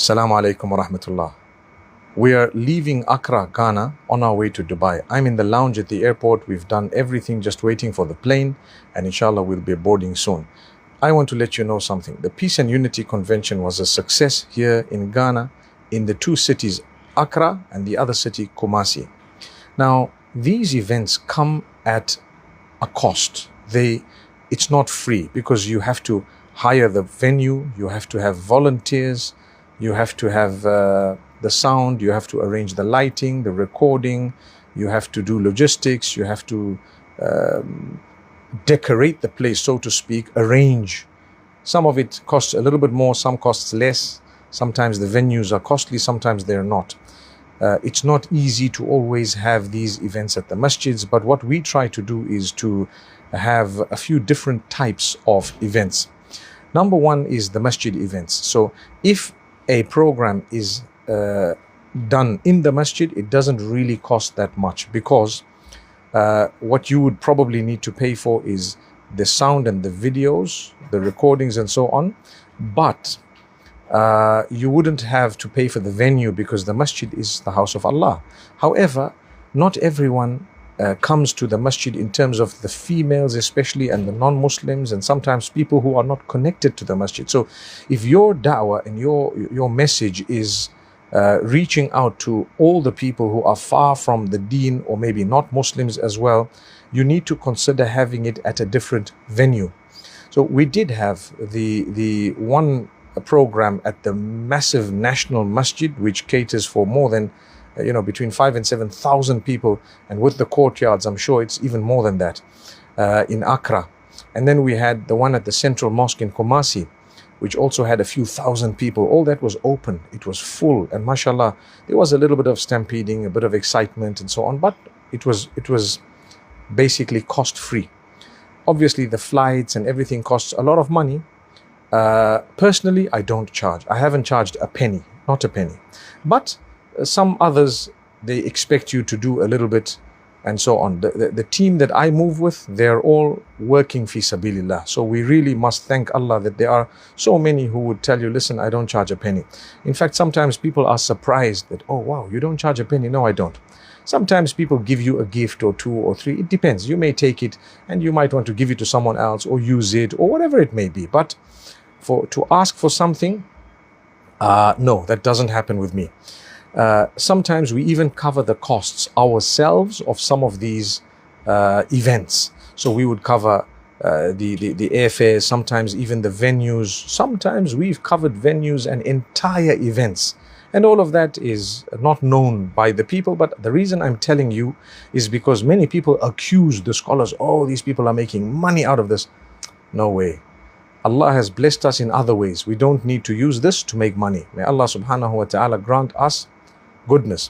Assalamu alaikum wa rahmatullah. We are leaving Accra, Ghana, on our way to Dubai. I'm in the lounge at the airport. We've done everything, just waiting for the plane, and inshallah we'll be boarding soon. I want to let you know something. The Peace and Unity Convention was a success here in Ghana, in the two cities, Accra and the other city, Kumasi. Now, these events come at a cost. It's not free because you have to hire the venue, you have to have volunteers, you have to have the sound, you have to arrange the lighting, the recording, you have to do logistics, you have to decorate the place, so to speak, arrange. Some of it costs a little bit more, some costs less. Sometimes the venues are costly, sometimes they're not. It's not easy to always have these events at the masjids, but what we try to do is to have a few different types of events. Number one is the masjid events. So if a program is done in the masjid, it doesn't really cost that much, because what you would probably need to pay for is the sound and the videos, the recordings and so on. But you wouldn't have to pay for the venue because the masjid is the house of Allah. However, not everyone comes to the masjid, in terms of the females especially and the non-Muslims, and sometimes people who are not connected to the masjid. So if your da'wah and your message is reaching out to all the people who are far from the deen, or maybe not Muslims as well, you need to consider having it at a different venue. So we did have the one program at the massive national masjid, which caters for more than between 5,000 and 7,000 people, and with the courtyards, I'm sure it's even more than that, in Accra. And then we had the one at the Central Mosque in Kumasi, which also had a few thousand people. All that was open, it was full, and mashallah, there was a little bit of stampeding, a bit of excitement and so on, but it was basically cost-free. Obviously, the flights and everything costs a lot of money. Personally, I don't charge. I haven't charged a penny, not a penny. But some others, they expect you to do a little bit and so on. The team that I move with, they're all working fi sabilillah. So we really must thank Allah that there are so many who would tell you, listen, I don't charge a penny. In fact, sometimes people are surprised that, oh wow, you don't charge a penny. No, I don't. Sometimes people give you a gift or two or three. It depends. You may take it and you might want to give it to someone else or use it or whatever it may be. But to ask for something, no, that doesn't happen with me. Sometimes we even cover the costs ourselves of some of these events. So we would cover the airfares, sometimes even the venues. Sometimes we've covered venues and entire events. And all of that is not known by the people. But the reason I'm telling you is because many people accuse the scholars, oh, these people are making money out of this. No way. Allah has blessed us in other ways. We don't need to use this to make money. May Allah subhanahu wa ta'ala grant us goodness.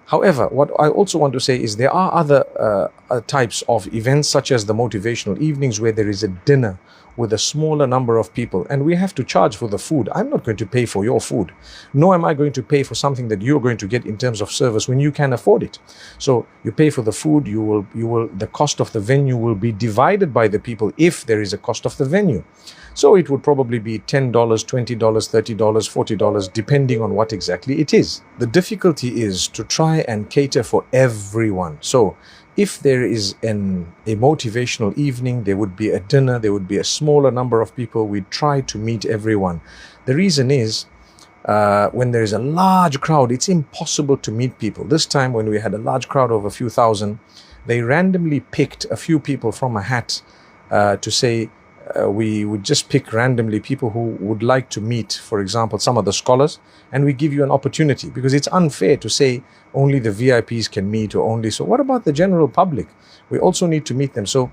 However, what I also want to say is there are other types of events, such as the motivational evenings, where there is a dinner with a smaller number of people, and we have to charge for the food. I'm not going to pay for your food, nor am I going to pay for something that you're going to get in terms of service when you can afford it. So you pay for the food, the cost of the venue will be divided by the people if there is a cost of the venue. So it would probably be $10, $20, $30, $40, depending on what exactly it is. The difficulty is to try and cater for everyone. So if there is a motivational evening, there would be a dinner, there would be a smaller number of people. We try to meet everyone. The reason is, when there is a large crowd, it's impossible to meet people. This time when we had a large crowd of a few thousand, they randomly picked a few people from a hat to say, we would just pick randomly people who would like to meet, for example, some of the scholars, and we give you an opportunity, because it's unfair to say only the VIPs can meet, or only so. What about the general public? We also need to meet them. So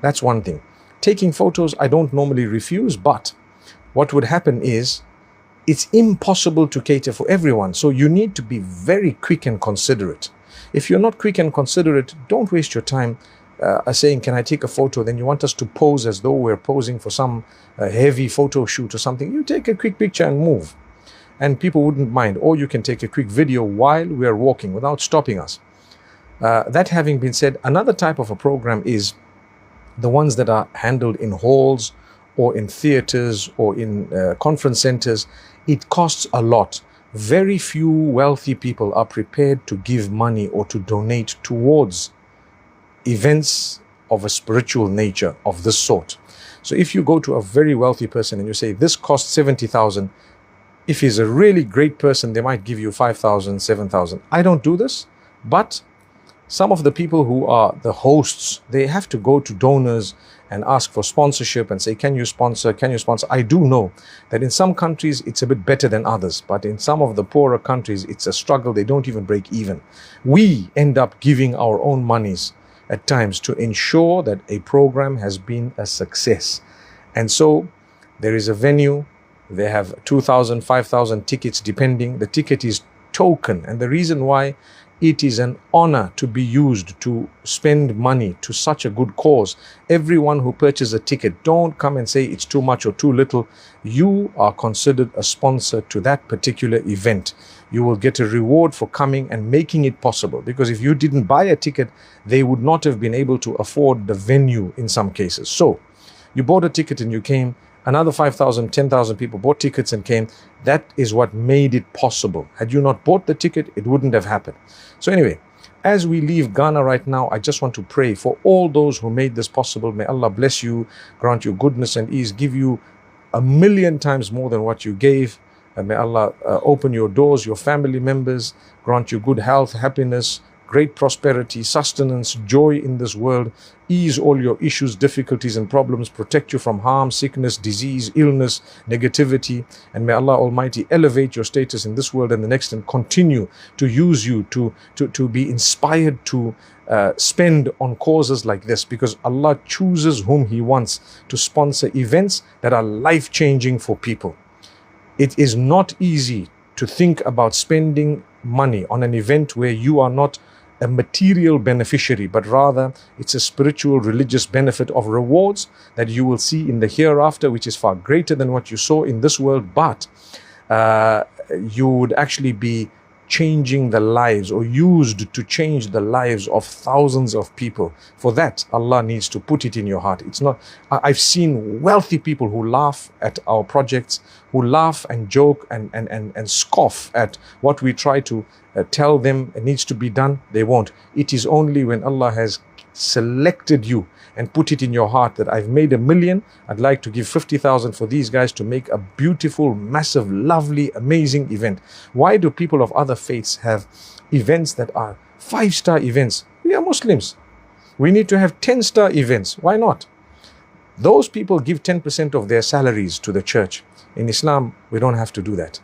that's one thing. Taking photos, I don't normally refuse, but what would happen is it's impossible to cater for everyone. So you need to be very quick and considerate. If you're not quick and considerate, don't waste your time saying, can I take a photo? Then you want us to pose as though we're posing for some heavy photo shoot or something. You take a quick picture and move, and people wouldn't mind. Or you can take a quick video while we're walking without stopping us. That having been said, another type of a program is the ones that are handled in halls or in theaters or in conference centers. it costs a lot. Very few wealthy people are prepared to give money or to donate towards events of a spiritual nature of this sort. So if you go to a very wealthy person and you say, this costs 70,000, if he's a really great person, they might give you 5,000, 7,000. I don't do this, but some of the people who are the hosts, they have to go to donors and ask for sponsorship and say, can you sponsor, can you sponsor? I do know that in some countries, it's a bit better than others, but in some of the poorer countries, it's a struggle. They don't even break even. We end up giving our own monies at times to ensure that a program has been a success. And so there is a venue, they have 2,000, 5,000 tickets depending. The ticket is token, and the reason why it is an honor to be used to spend money to such a good cause. Everyone who purchases a ticket, don't come and say it's too much or too little. You are considered a sponsor to that particular event. You will get a reward for coming and making it possible, because if you didn't buy a ticket, they would not have been able to afford the venue in some cases. So you bought a ticket and you came. Another 5,000, 10,000 people bought tickets and came. That is what made it possible. Had you not bought the ticket, it wouldn't have happened. So anyway, as we leave Ghana right now, I just want to pray for all those who made this possible. May Allah bless you, grant you goodness and ease, give you 1,000,000 times more than what you gave. And may Allah open your doors, your family members, grant you good health, happiness, great prosperity, sustenance, joy in this world, ease all your issues, difficulties and problems, protect you from harm, sickness, disease, illness, negativity, and may Allah Almighty elevate your status in this world and the next, and continue to use you to be inspired to spend on causes like this, because Allah chooses whom He wants to sponsor events that are life-changing for people. It is not easy to think about spending money on an event where you are not a material beneficiary, but rather it's a spiritual, religious benefit of rewards that you will see in the hereafter, which is far greater than what you saw in this world. But you would actually be changing the lives, or used to change the lives of thousands of people. For that, Allah needs to put it in your heart. It's not, I've seen wealthy people who laugh at our projects, who laugh and joke and scoff at what we try to tell them it needs to be done. They won't. It is only when Allah has selected you and put it in your heart that I've made 1,000,000, I'd like to give 50,000 for these guys to make a beautiful, massive, lovely, amazing event. Why do people of other faiths have events that are 5-star events? We are Muslims. We need to have 10-star events. Why not? Those people give 10% of their salaries to the church. In Islam, we don't have to do that.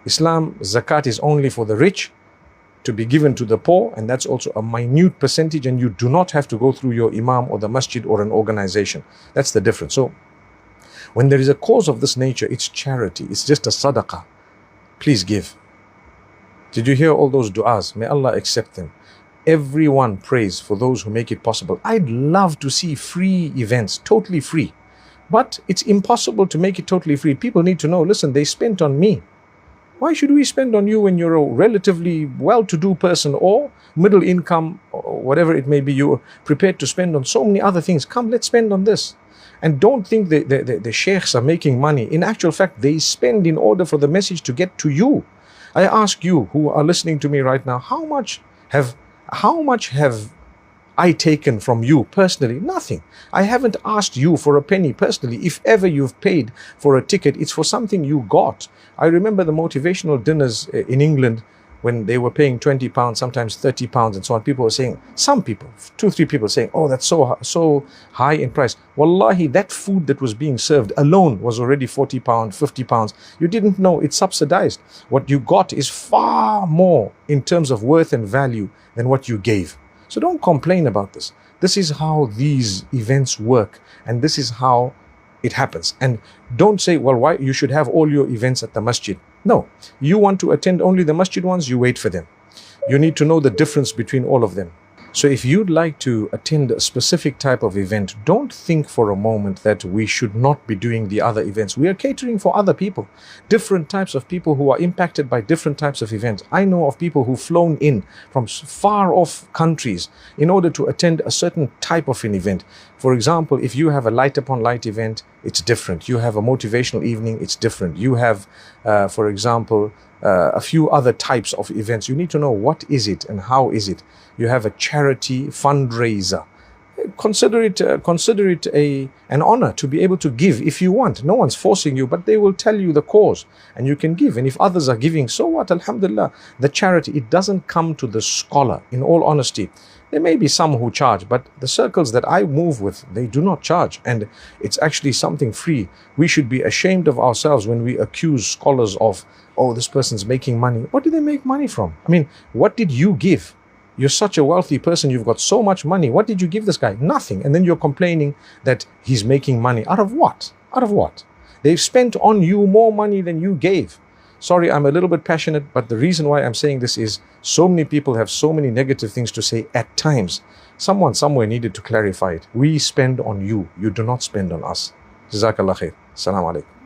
Islam, zakat is only for the rich, to be given to the poor, and that's also a minute percentage, and you do not have to go through your imam or the masjid or an organization. That's the difference. So when there is a cause of this nature, it's charity, it's just a sadaqah. Please give. Did you hear all those du'as? May Allah accept them. Everyone prays for those who make it possible. I'd love to see free events, totally free, but it's impossible to make it totally free. People need to know, listen, they spent on me. Why should we spend on you when you're a relatively well-to-do person or middle income, or whatever it may be? You're prepared to spend on so many other things. Come, let's spend on this. And don't think the sheikhs are making money. In actual fact, they spend in order for the message to get to you. I ask you who are listening to me right now, how much have I taken from you personally? Nothing. I haven't asked you for a penny personally. If ever you've paid for a ticket, it's for something you got. I remember the motivational dinners in England when they were paying £20, sometimes £30 and so on. People were saying, some people, 2-3 people saying, oh, that's so high in price. Wallahi, that food that was being served alone was already £40, £50. You didn't know, it's subsidized. What you got is far more in terms of worth and value than what you gave. So don't complain about this. This is how these events work, and this is how it happens. And don't say, well, why you should have all your events at the masjid. No, you want to attend only the masjid ones, you wait for them. You need to know the difference between all of them. So if you'd like to attend a specific type of event, don't think for a moment that we should not be doing the other events. We are catering for other people, different types of people who are impacted by different types of events. I know of people who've flown in from far off countries in order to attend a certain type of an event. For example, if you have a light upon light event, it's different. You have a motivational evening, it's different. You have, for example, a few other types of events. You need to know what is it and how is it. You have a charity fundraiser. Consider it an honor to be able to give if you want. No one's forcing you, but they will tell you the cause and you can give. And if others are giving, so what? Alhamdulillah. The charity, it doesn't come to the scholar, in all honesty. There may be some who charge, but the circles that I move with, they do not charge. And it's actually something free. We should be ashamed of ourselves when we accuse scholars of, oh, this person's making money. What do they make money from? I mean, what did you give? You're such a wealthy person. You've got so much money. What did you give this guy? Nothing. And then you're complaining that he's making money. Out of what? Out of what? They've spent on you more money than you gave. Sorry, I'm a little bit passionate, but the reason why I'm saying this is so many people have so many negative things to say at times. Someone somewhere needed to clarify it. We spend on you. You do not spend on us. Jazakallah khair. Assalamu alaikum.